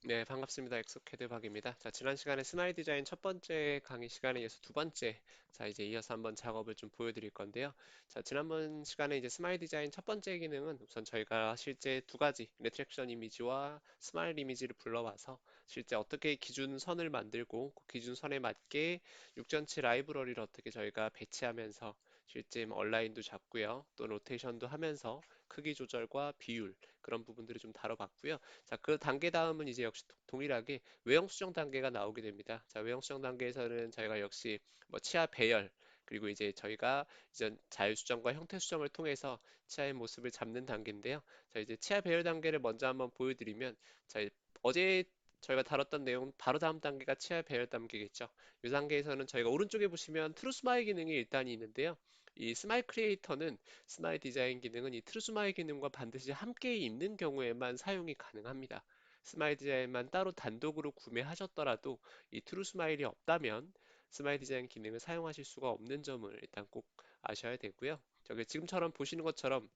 네, 반갑습니다. 엑소캐드 박입니다. 자, 지난 시간에 스마일 디자인 첫 번째 강의 시간에 이어서 두 번째, 자, 이제 이어서 한번 작업을 좀 보여드릴 건데요. 자, 지난번 시간에 이제 스마일 디자인 첫 번째 기능은 우선 저희가 실제 두 가지, 레트랙션 이미지와 스마일 이미지를 불러와서 실제 어떻게 기준선을 만들고 그 기준선에 맞게 6전치 라이브러리를 어떻게 저희가 배치하면서 실제 뭐 얼라인도 잡고요. 또 로테이션도 하면서 크기 조절과 비율, 그런 부분들을 좀 다뤄봤고요. 자, 그 단계 다음은 이제 역시 동일하게 외형 수정 단계가 나오게 됩니다. 자, 외형 수정 단계에서는 저희가 역시 뭐 치아 배열, 그리고 이제 저희가 이전 자유 수정과 형태 수정을 통해서 치아의 모습을 잡는 단계인데요. 자, 이제 치아 배열 단계를 먼저 한번 보여드리면, 자, 어제 저희가 다뤘던 내용 바로 다음 단계가 치아 배열 단계겠죠. 이 단계에서는 저희가 오른쪽에 보시면 트루 스마일 기능이 일단 있는데요. 이 스마일 크리에이터는 스마일 디자인 기능은 이 트루 스마일 기능과 반드시 함께 있는 경우에만 사용이 가능합니다. 스마일 디자인만 따로 단독으로 구매하셨더라도 이 트루 스마일이 없다면 스마일 디자인 기능을 사용하실 수가 없는 점을 일단 꼭 아셔야 되고요. 저기 지금처럼 보시는 것처럼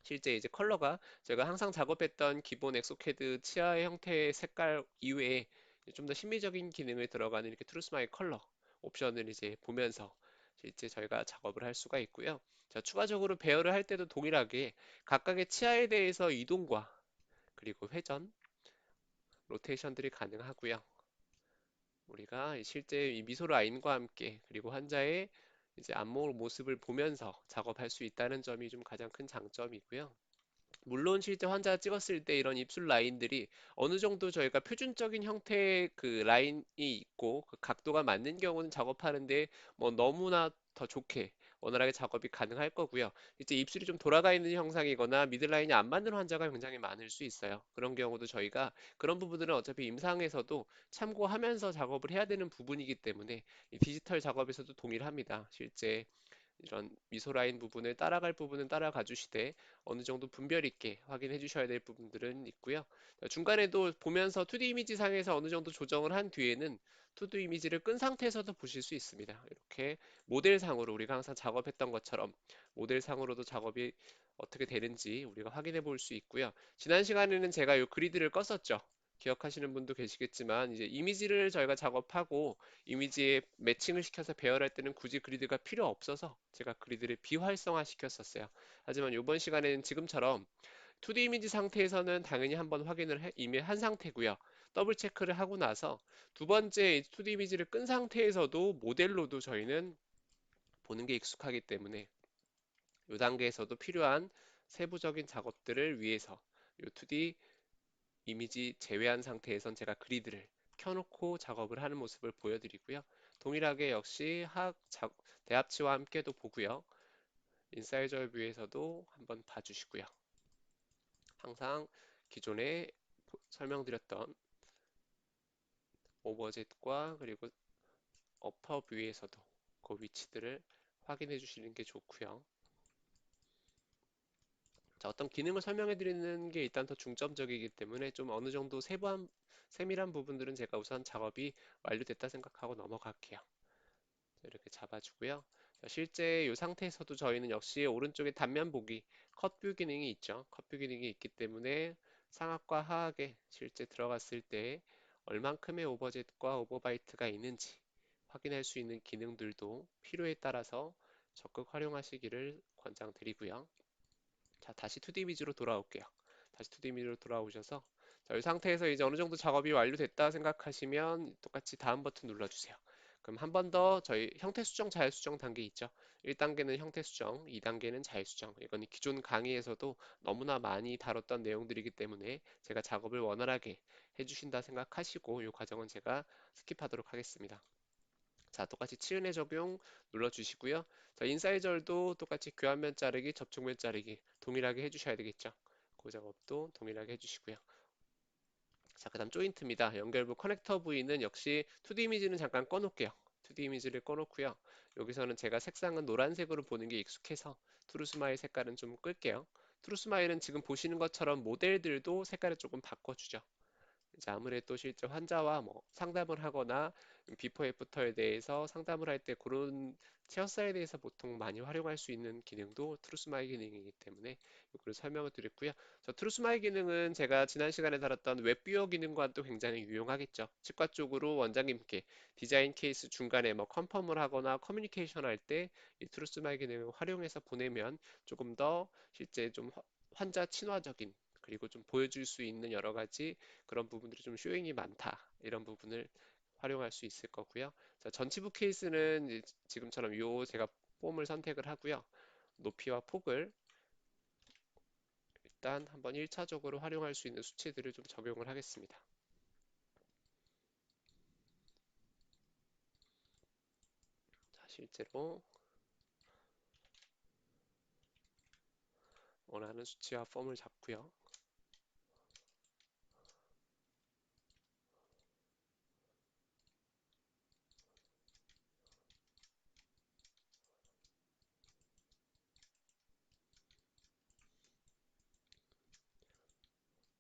실제 이제 컬러가 제가 항상 작업했던 기본 엑소캐드 치아의 형태의 색깔 이외에 좀 더 심미적인 기능을 들어가는 이렇게 트루스마이 컬러 옵션을 이제 보면서 실제 저희가 작업을 할 수가 있고요. 자, 추가적으로 배열을 할 때도 동일하게 각각의 치아에 대해서 이동과 그리고 회전, 로테이션들이 가능하고요. 우리가 실제 이 미소 라인과 함께 그리고 환자의 이제 안목 모습을 보면서 작업할 수 있다는 점이 좀 가장 큰 장점이고요. 물론 실제 환자 찍었을 때 이런 입술 라인들이 어느 정도 저희가 표준적인 형태의 그 라인이 있고 그 각도가 맞는 경우는 작업하는데 뭐 너무나 더 좋게 원활하게 작업이 가능할 거고요. 이제 입술이 좀 돌아가 있는 형상이거나 미들라인이 안 맞는 환자가 굉장히 많을 수 있어요. 그런 경우도 저희가 그런 부분들은 어차피 임상에서도 참고하면서 작업을 해야 되는 부분이기 때문에 이 디지털 작업에서도 동일합니다. 실제 이런 미소 라인 부분을 따라갈 부분은 따라가 주시되 어느 정도 분별 있게 확인해 주셔야 될 부분들은 있고요. 중간에도 보면서 2D 이미지 상에서 어느 정도 조정을 한 뒤에는 2D 이미지를 끈 상태에서도 보실 수 있습니다. 이렇게 모델상으로 우리가 항상 작업했던 것처럼 모델상으로도 작업이 어떻게 되는지 우리가 확인해 볼 수 있고요. 지난 시간에는 제가 이 그리드를 껐었죠. 기억하시는 분도 계시겠지만 이제 이미지를 저희가 작업하고 이미지에 매칭을 시켜서 배열할 때는 굳이 그리드가 필요 없어서 제가 그리드를 비활성화 시켰었어요. 하지만 이번 시간에는 지금처럼 2D 이미지 상태에서는 당연히 한번 이미 한 상태고요. 더블 체크를 하고 나서 두 번째 2D 이미지를 끈 상태에서도 모델로도 저희는 보는 게 익숙하기 때문에 이 단계에서도 필요한 세부적인 작업들을 위해서 이 2D 이미지 제외한 상태에선 제가 그리드를 켜놓고 작업을 하는 모습을 보여드리고요. 동일하게 역시 대합치와 함께도 보고요. 인사이저 뷰에서도 한번 봐주시고요. 항상 기존에 설명드렸던 오버젯과 그리고 어퍼 뷰에서도 그 위치들을 확인해 주시는 게 좋고요. 자, 어떤 기능을 설명해 드리는 게 일단 더 중점적이기 때문에 좀 어느 정도 세밀한 부분들은 제가 우선 작업이 완료됐다 생각하고 넘어갈게요. 이렇게 잡아주고요. 자, 실제 이 상태에서도 저희는 역시 오른쪽에 단면 보기 컷뷰 기능이 있죠. 컷뷰 기능이 있기 때문에 상악과 하악에 실제 들어갔을 때 얼만큼의 오버젯과 오버바이트가 있는지 확인할 수 있는 기능들도 필요에 따라서 적극 활용하시기를 권장드리고요. 자, 다시 2D 이미지로 돌아올게요. 다시 2D 이미지로 돌아오셔서 자, 이 상태에서 이제 어느 정도 작업이 완료됐다 생각하시면 똑같이 다음 버튼 눌러주세요. 그럼 한 번 더 저희 형태 수정, 자유 수정 단계 있죠. 1단계는 형태 수정, 2단계는 자유 수정. 이건 기존 강의에서도 너무나 많이 다뤘던 내용들이기 때문에 제가 작업을 원활하게 해주신다 생각하시고 이 과정은 제가 스킵하도록 하겠습니다. 자, 똑같이 치은의 적용 눌러주시고요. 자, 인사이절도 똑같이 교환면 자르기, 접촉면 자르기 동일하게 해주셔야 되겠죠. 그 작업도 동일하게 해주시고요. 자, 그 다음 조인트입니다. 연결부 커넥터 부위는 역시 2D 이미지는 잠깐 꺼놓을게요. 2D 이미지를 꺼놓고요. 여기서는 제가 색상은 노란색으로 보는 게 익숙해서 트루스마일 색깔은 좀 끌게요. 트루스마일은 지금 보시는 것처럼 모델들도 색깔을 조금 바꿔주죠. 이제 아무래도 실제 환자와 뭐 상담을 하거나 비포 애프터에 대해서 상담을 할 때 그런 체어사에 대해서 보통 많이 활용할 수 있는 기능도 트루스마이 기능이기 때문에 이걸 설명을 드렸고요. 저 트루스마이 기능은 제가 지난 시간에 다뤘던 웹뷰어 기능과는 또 굉장히 유용하겠죠. 치과 쪽으로 원장님께 디자인 케이스 중간에 뭐 컨펌을 하거나 커뮤니케이션 할 때 이 트루스마이 기능을 활용해서 보내면 조금 더 실제 좀 환자 친화적인 그리고 좀 보여줄 수 있는 여러 가지 그런 부분들이 좀 쇼잉이 많다. 이런 부분을 활용할 수 있을 거고요. 자, 전치부 케이스는 이제 지금처럼 요 제가 폼을 선택을 하고요. 높이와 폭을 일단 한번 1차적으로 활용할 수 있는 수치들을 좀 적용을 하겠습니다. 자, 실제로 원하는 수치와 폼을 잡고요.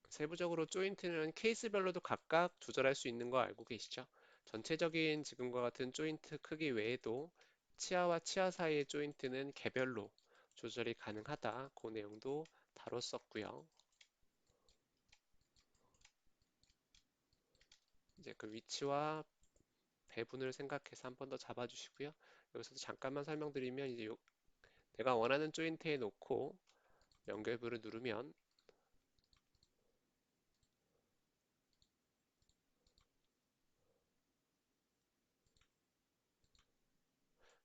세부적으로 조인트는 케이스별로도 각각 조절할 수 있는 거 알고 계시죠? 전체적인 지금과 같은 조인트 크기 외에도 치아와 치아 사이의 조인트는 개별로 조절이 가능하다. 그 내용도 다뤘었고요. 이제 그 위치와 배분을 생각해서 한 번 더 잡아주시고요. 여기서도 잠깐만 설명드리면 이제 내가 원하는 조인트에 놓고 연결부를 누르면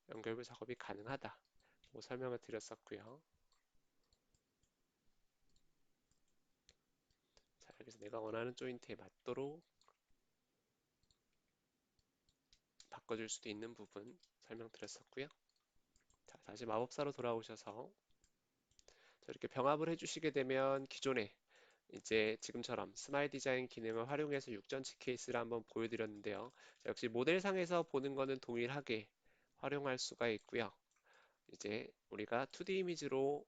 연결부 작업이 가능하다. 뭐 설명을 드렸었고요. 자, 여기서 내가 원하는 조인트에 맞도록 바꿔줄 수도 있는 부분 설명드렸었고요. 자, 다시 마법사로 돌아오셔서 이렇게 병합을 해주시게 되면 기존에 이제 지금처럼 스마일 디자인 기능을 활용해서 육전치 케이스를 한번 보여드렸는데요. 자, 역시 모델상에서 보는 거는 동일하게 활용할 수가 있고요. 이제 우리가 2D 이미지로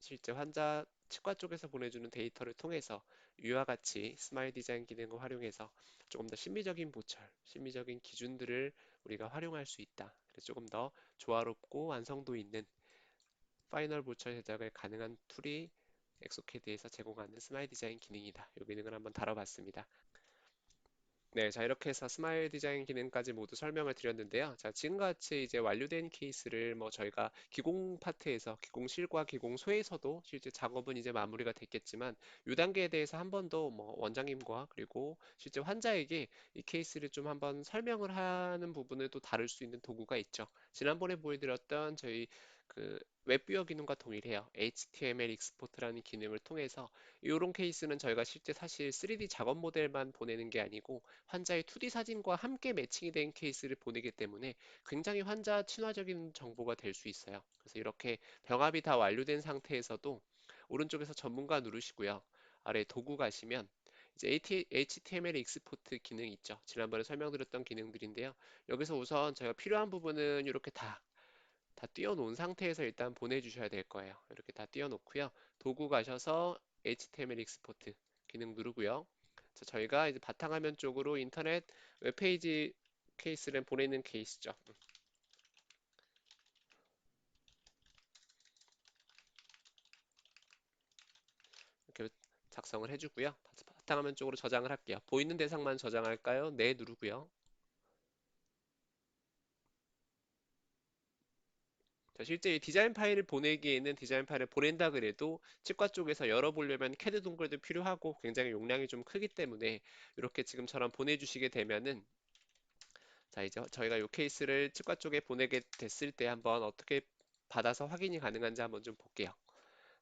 실제 환자 치과 쪽에서 보내주는 데이터를 통해서 위와 같이 스마일 디자인 기능을 활용해서 조금 더 심미적인 보철, 심미적인 기준들을 우리가 활용할 수 있다. 그래서 조금 더 조화롭고 완성도 있는 파이널 보철 제작을 가능한 툴이 엑소캐드에서 제공하는 스마일 디자인 기능이다. 이 기능을 한번 다뤄봤습니다. 네, 자 이렇게 해서 스마일 디자인 기능까지 모두 설명을 드렸는데요. 자, 지금과 같이 이제 완료된 케이스를 뭐 저희가 기공 파트에서 기공실과 기공소에서도 실제 작업은 이제 마무리가 됐겠지만 이 단계에 대해서 한 번 더 뭐 원장님과 그리고 실제 환자에게 이 케이스를 좀 한번 설명을 하는 부분을 또 다룰 수 있는 도구가 있죠. 지난번에 보여드렸던 저희 그 웹뷰어 기능과 동일해요. HTML 익스포트라는 기능을 통해서 이런 케이스는 저희가 실제 사실 3D 작업 모델만 보내는 게 아니고 환자의 2D 사진과 함께 매칭이 된 케이스를 보내기 때문에 굉장히 환자 친화적인 정보가 될 수 있어요. 그래서 이렇게 병합이 다 완료된 상태에서도 오른쪽에서 전문가 누르시고요. 아래 도구 가시면 이제 HTML 익스포트 기능 있죠. 지난번에 설명드렸던 기능들인데요. 여기서 우선 저희가 필요한 부분은 이렇게 다 띄워놓은 상태에서 일단 보내주셔야 될 거예요. 이렇게 다 띄워놓고요. 도구 가셔서 HTML 익스포트 기능 누르고요. 저희가 이제 바탕화면 쪽으로 인터넷 웹페이지 케이스를 보내는 케이스죠. 이렇게 작성을 해주고요. 바탕화면 쪽으로 저장을 할게요. 보이는 대상만 저장할까요? 네 누르고요. 자, 실제 이 디자인 파일을 보내기에는 디자인 파일을 보낸다 그래도 치과 쪽에서 열어보려면 캐드 동글도 필요하고 굉장히 용량이 좀 크기 때문에 이렇게 지금처럼 보내주시게 되면은 자, 이제 저희가 이 케이스를 치과 쪽에 보내게 됐을 때 한번 어떻게 받아서 확인이 가능한지 한번 좀 볼게요.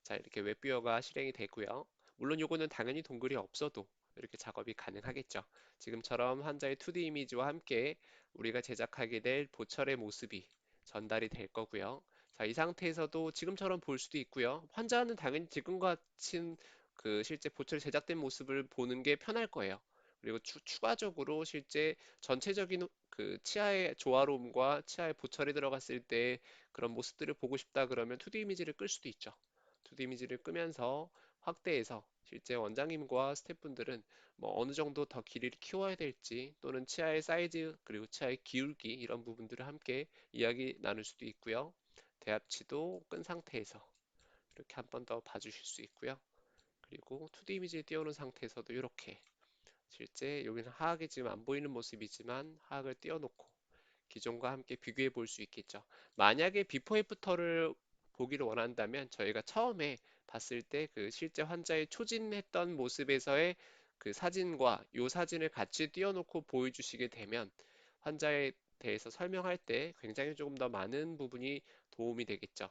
자, 이렇게 웹뷰어가 실행이 되고요. 물론 요거는 당연히 동글이 없어도 이렇게 작업이 가능하겠죠. 지금처럼 환자의 2D 이미지와 함께 우리가 제작하게 될 보철의 모습이 전달이 될 거고요. 자, 이 상태에서도 지금처럼 볼 수도 있고요. 환자는 당연히 지금과 같은 그 실제 보철 제작된 모습을 보는 게 편할 거예요. 그리고 추가적으로 실제 전체적인 그 치아의 조화로움과 치아의 보철이 들어갔을 때 그런 모습들을 보고 싶다 그러면 2D 이미지를 끌 수도 있죠. 2D 이미지를 끄면서 확대해서 실제 원장님과 스태프분들은 뭐 어느 정도 더 길이를 키워야 될지 또는 치아의 사이즈 그리고 치아의 기울기 이런 부분들을 함께 이야기 나눌 수도 있고요. 대합치도 끈 상태에서 이렇게 한 번 더 봐주실 수 있고요. 그리고 2D 이미지를 띄워놓은 상태에서도 이렇게 실제 여기는 하악이 지금 안 보이는 모습이지만 하악을 띄워놓고 기존과 함께 비교해 볼 수 있겠죠. 만약에 비포 애프터를 보기를 원한다면 저희가 처음에 봤을 때 그 실제 환자의 초진했던 모습에서의 그 사진과 이 사진을 같이 띄워놓고 보여주시게 되면 환자에 대해서 설명할 때 굉장히 조금 더 많은 부분이 도움이 되겠죠.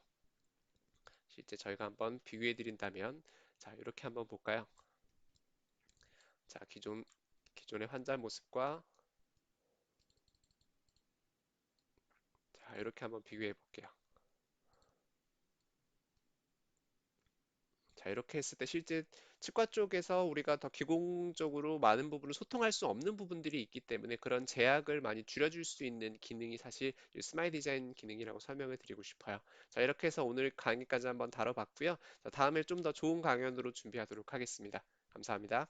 실제 저희가 한번 비교해 드린다면 자, 이렇게 한번 볼까요? 자, 기존의 환자 모습과 자, 이렇게 한번 비교해 볼게요. 자, 이렇게 했을 때 실제 치과 쪽에서 우리가 더 기공적으로 많은 부분을 소통할 수 없는 부분들이 있기 때문에 그런 제약을 많이 줄여줄 수 있는 기능이 사실 이 스마일 디자인 기능이라고 설명을 드리고 싶어요. 자, 이렇게 해서 오늘 강의까지 한번 다뤄봤고요. 자, 다음에 좀 더 좋은 강연으로 준비하도록 하겠습니다. 감사합니다.